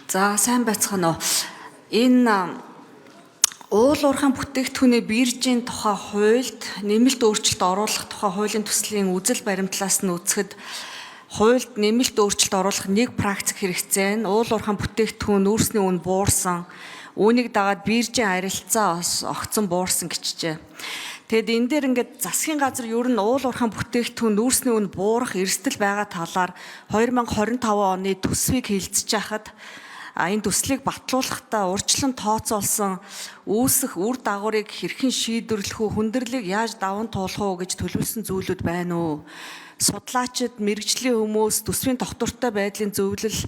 За сайн байцгаана уу. Энэ уул уурхайн бүтээгдэхүүний биржийн тухай хуульд нэмэлт өөрчлөлт оруулах тухай хуулийн төслийн үзэл баримтлаас нь үзэхэд хуульд нэмэлт өөрчлөлт оруулах нэг практик хэрэгцээ нь уул уурхайн бүтээгдэхүүн нүүрсний үн буурсан, үүнийг дагаад биржийн арилцаа огцон буурсан гэжжээ. Тэгэд энэ дээр ингээд засгийн газар ер нь уул уурхайн бүтээгдэхүүн нүүрсний үн буурах эрсдэл байгаа талаар 2025 оны төсвийг хилцэж байхад энэ төслийг батлуулахдаа урьдчилан тооцоолсон үүсэх үр дагаврыг хэрхэн шийдвэрлэх үү, хүндрэлийг яаж даван туулах уу гэж төлөвлөсөн зүйлүүд байна уу? Судлаачид, мэрэгжлийн хүмүүс төсвийн доктортой байдлын зөвлөл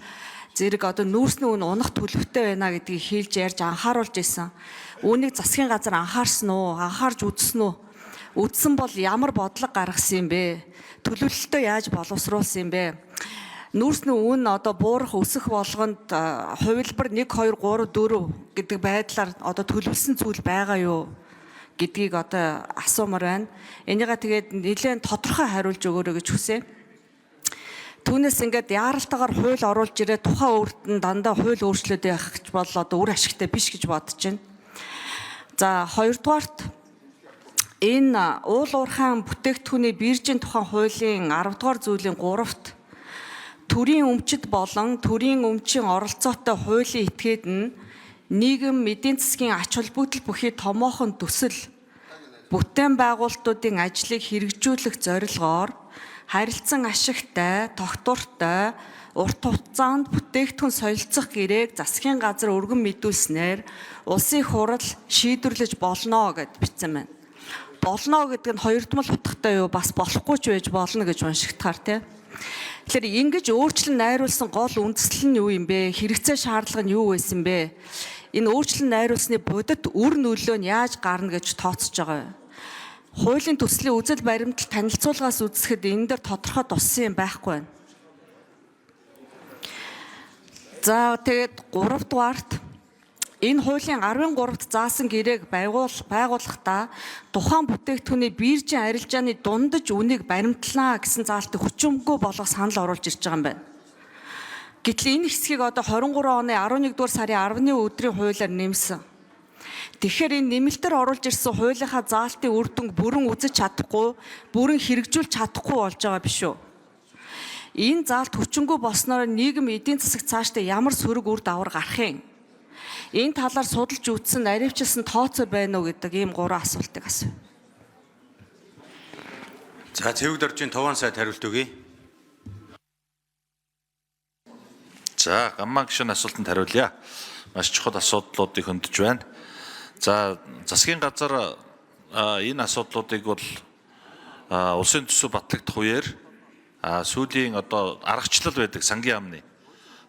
зэрэг нүүрсний үн унах төлөвтэй байна гэдгийг хэлж ярьж анхааруулж исэн. Үүнийг засгийн газар анхаарсан уу? Анхаарж үзсэн үү? Үзсэн бол ямар бодлого гаргасан юм бэ? Төлөвлөлтөө яаж боловсруулсан юм бэ? Нүүрсний үн буурах өсөх болгонд хувилбар 1 2 3 4 гэдэг байдлаар төлөвлөсөн зүйл байгаа юу гэдгийг асуумаар байна. Энийгээ тэгээд нэлээд тодорхой хариулж өгөөрэй гэж хүсье. Түүнээс ингээд яаралтайгаар хууль оруулж ирээ тухайн өөрт нь дандаа хууль өөрчлөлт явах гэж бол үр ашигтай биш гэж бодож байна. За хоёрдугаарт энэ уул уурхайн бүтээгдэхүүний биржийн тухайн хуулийн 10 дугаар зүйлийн 3-т төрийн өмчит болон төрийн өмчийн оролцоотой хуулийн этгээд нь нийгэм эдийн засгийн ач холбогдол бүхий томоохон төсөл бүтээн байгуулалтуудын ажлыг хэрэгжүүлэх зорилгоор харилцан ашигтай, тогтвортой, урт хугацаанд бүтээгдэхүүн солилцох гэрээг засгийн газар өргөн мэдүүлснээр улсын хурал шийдвэрлэж болно гэд бичсэн байна. Болно гэдэг нь хоёрдмол утгатай юу? Бас болохгүй ч байж болно гэж уншигдахаар тийм. Тэгэхээр ингэж өөрчлөн найруулсан гол үндэслэл нь юу юм бэ? Хэрэгцээ шаардлага нь юу байсан бэ? Энэ өөрчлөн найруулсны бодит үр нөлөө нь яаж гарна гэж тооцож байгаа юм. Хуулийн төслийн үзэл баримтал танилцуулгаас үзэхэд энэ дээр тодорхой туссан юм байхгүй байна. За тэгээд 3 дугаарт энэ хуулийн 13-т заасан гэрээг байгуулахдаа тухайн бүтээгдэхүүний биржийн арилжааны дундаж үнийг баримтлана гэсэн заалтыг хүчингүй болгох санал оруулж ирж байгаа юм байна. Гэтэл энэ хэсгийг 23 оны 11-р сарын 10-ны өдрийн хуулиар нэмсэн. Тэгэхээр энэ нэмэлтээр оруулж ирсэн хуулийнхаа заалтын үр дүнг бүрэн үзэж чадахгүй, бүрэн хэрэгжүүлж чадахгүй болж байгаа биш үү? Энэ заалт хүчингүй болсноор нийгэм эдийн засаг цаашдаа ямар сөрөг үр дагавар гарах юм? Энэ талаар судалж үзсэн, наривчилсан тооцоо байна уу гэдэг ийм 3 асуултыг асуув. За Цэвэг доржийн Товон сайд хариулт өгье. За гаммаа гишүүн асуултанд хариулъя. Маш чухал асуудлуудыг хөндөж байна. За засгийн газар энэ асуудлуудыг бол улсын төсөв батлагдах үеэр сүүлийн аргачлал байдаг сангийн амны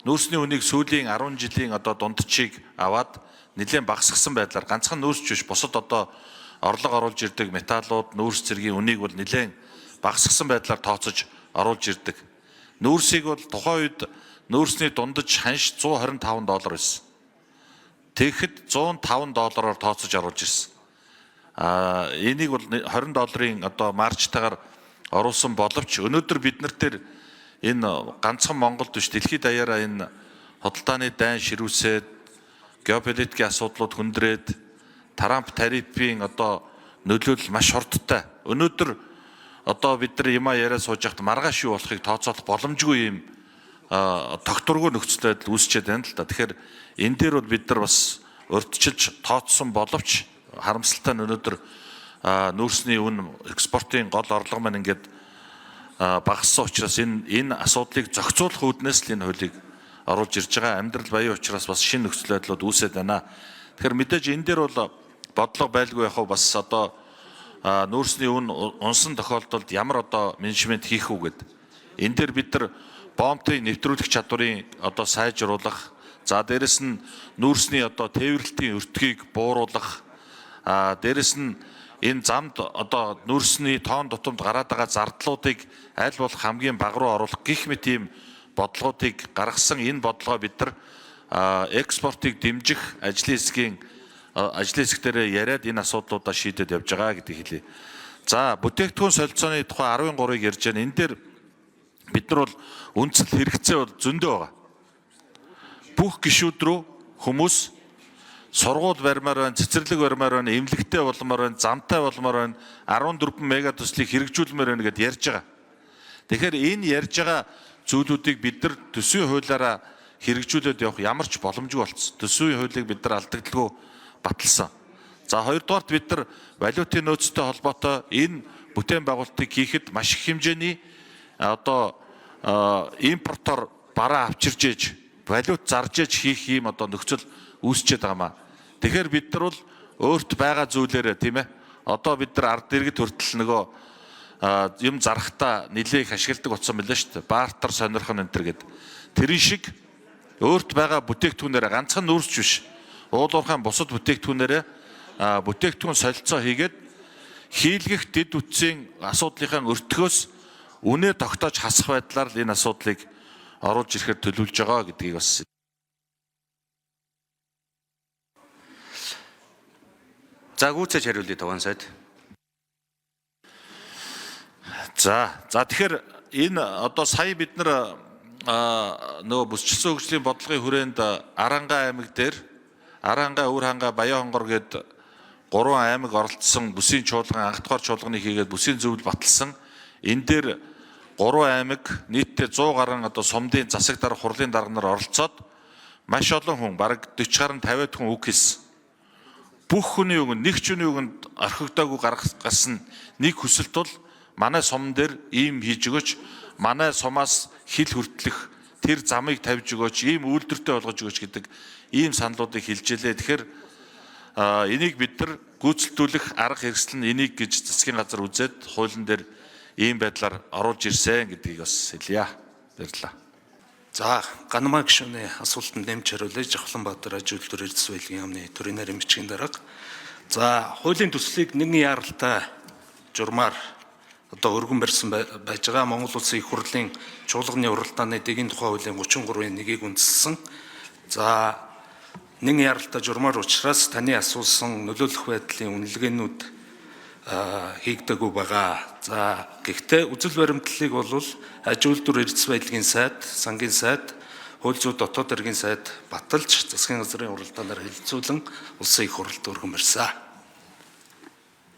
нүүрсний үнийг сүүлийн 10 жилийн дундчийг аваад нэлээд багасгасан байдлаар ганцхан нүүрсч биш бусад орлого оруулж ирдэг металлууд нүүрс зэргийн үнийг бол нэлээд багасгасан байдлаар тооцож оруулж ирдэг. Нүүрсийг бол тухайн үед нүүрсний дундаж ханш $125 байсан. Тэгэхэд $105 тооцож оруулж ирсэн. Энийг бол $20 маржтайгаар оруулсан боловч өнөөдөр бид нар тэр энэ ганцхан Монголд биш дэлхийд даяараа энэ худалдааны дайн ширүүсээд геополитикийн асуудлууд хүндрээд Трамп тарифын нөлөөлөл маш хурдтай. Өнөөдөр бид нар юмаа яриа сууж байхад маргааш юу болохыг тооцоолох боломжгүй юм тогтворгүй нөхцөл байдал үүсчээд байна л да. Тэгэхээр энэ дээр бол бид нар бас урьдчилж тооцсон боловч харамсалтай нь өнөөдөр нүүрсний үн экспортын гол орлого маань ингээд багассан учраас энэ асуудлыг зохицуулах үүднээс л энэ хуулийг оруулж ирж байгаа. Амьдрал баян учраас бас шинэ нөхцөл байдлууд үүсээд байна. Тэгэхээр мэдээж энэ дээр бол бодлого байлгүй яг бас нүүрсний үн унсан тохиолдолд ямар менежмент хийх үү гэд. Энэ дээр бид нар бомбын нэвтрүүлэх чадварыг сайжруулах, за дээрэс нь нүүрсний тээвэрлэлтийн өртгийг бууруулах, дээрэс нь энэ замд нүүрсний тоон тутамд гараад байгаа зардлуудыг аль болох хамгийн бага руу оруулах гэх мэт ийм бодлогуудыг гаргасан. Энэ бодлогоо бид нар экспортыг дэмжих ажлын хэсэг дээр яриад энэ асуудлуудаа шийдэж явж байгаа гэдгийг хэлье. За бүтээгдэхүүн солилцооны тухай 13-ыг ярьж байна. Энэ дээр бид нар бол үндсэл хэрэгцээ бол зөндөө байгаа. бүх гишүүд рүү хүмүүс сургууль барьмаар байна, цэцэрлэг барьмаар байна, эмнэлэгтэй болмоор байна, замтай болмоор байна, 14 мега төслийг хэрэгжүүлмээр байна гэдээ ярьж байгаа. Тэгэхээр энэ ярьж байгаа зүйлүүдийг бид нар төсвийн хуулиараа хэрэгжүүлээд явах ямар ч боломжгүй болсон. Төсвийн хуулийг бид нар алдагдaltaгүй баталсан. За хоёрдугаарт бид нар валютын нөөцтэй холбоотой энэ бүтээн байгуулалтыг хийхэд маш их хэмжээний импортоор бараа авчирж ээж, валют зарж ээж хийх юм нөхцөл үүсчээд байгаамаа. Тэгэхээр бид нар бол өөрт байгаа зүйлээрээ тийм ээ. Бид нар ард иргэд хүртэл нөгөө юм зарахтаа нэлээх ашигладаг болсон мэлээ шүү дээ. Баартар сонирхон энэ төр гэд. Тэрэн шиг өөрт байгаа бүтээгдэхүүнээрээ ганцхан нүүрсч биш. Уулуурхайн бусад бүтээгдэхүүнээрээ бүтээгдэхүүн солилцоо хийгээд хийлгэх дэд үтсийн асуудлынхаа өртгөөс үнэ тогтоож хасах байдлаар л энэ асуудлыг оруулж ирэхэд төлөвлөж байгаа гэдгийг бас. За гүйцэж хариулъя Таван сайд. За тэгэхээр энэ сая бид нар нөгөө бүсчилсэн хөгжлийн бодлогын хүрээнд Аранга аймаг дээр Аранга, Үрханга, Баян-Хонгор гээд 3 аймаг оролцсон бүсийн чуулган анх дахь чуулганыг хийгээд бүсийн зөвлөл баталсан. Энэ дээр 3 аймаг нийтдээ 100 гаруй сумдын засаг дарга хурлын дарга нар оролцоод маш олон хүн бараг 40 гаруй 50 хүн үг хэлсэн. Бүх хүний үгэнд нэг ч хүний үгэнд орхигдоогүй гаргасан нэг хүсэлт бол манай сум дээр ийм хийж өгөөч, манай сумаас хил хүртлэх тэр замыг тавьж өгөөч, ийм үйлдвэртэй болгож өгөөч гэдэг ийм саналуудыг хэлж илээ. Тэгэхээр энийг бид нар гүйцэлдүүлэх арга хэрэгсэл нь энийг гэж засгийн газар үзээд хуулийн дээр ийм байдлаар оруулж ирсэн гэдгийг бас хэлье. Баярлалаа. За Ганамаа гишүүний асуултанд нэмж хариулъя. Жавхланбаатар аж үйлдвэр эрдэс баялагын яамны төрийн нарийн бичгийн дарга. За хуулийн төслийг нэгэн яаралтай журмаар өргөн барьсан байж байгаа. Монгол Улсын их хурлын чуулганы уралдааны дэгийн тухай хуулийн 33-ийн 1-ийг үндэслсэн. За нэгэн яаралтай журмаар учраас таны асуусан нөлөөлөх байдлын үнэлгээнүүд хийгдэггүй байгаа. За гэхдээ үзэл баримтлалыг бол аж үйлдвэр эрдэс баялагын сайд, сангийн сайд, хууль зүйн дотоод хэргийн сайд баталж засгийн газрын уралдаанаар хэлэлцүүлэн улсын их хурлд өргөн барьсан.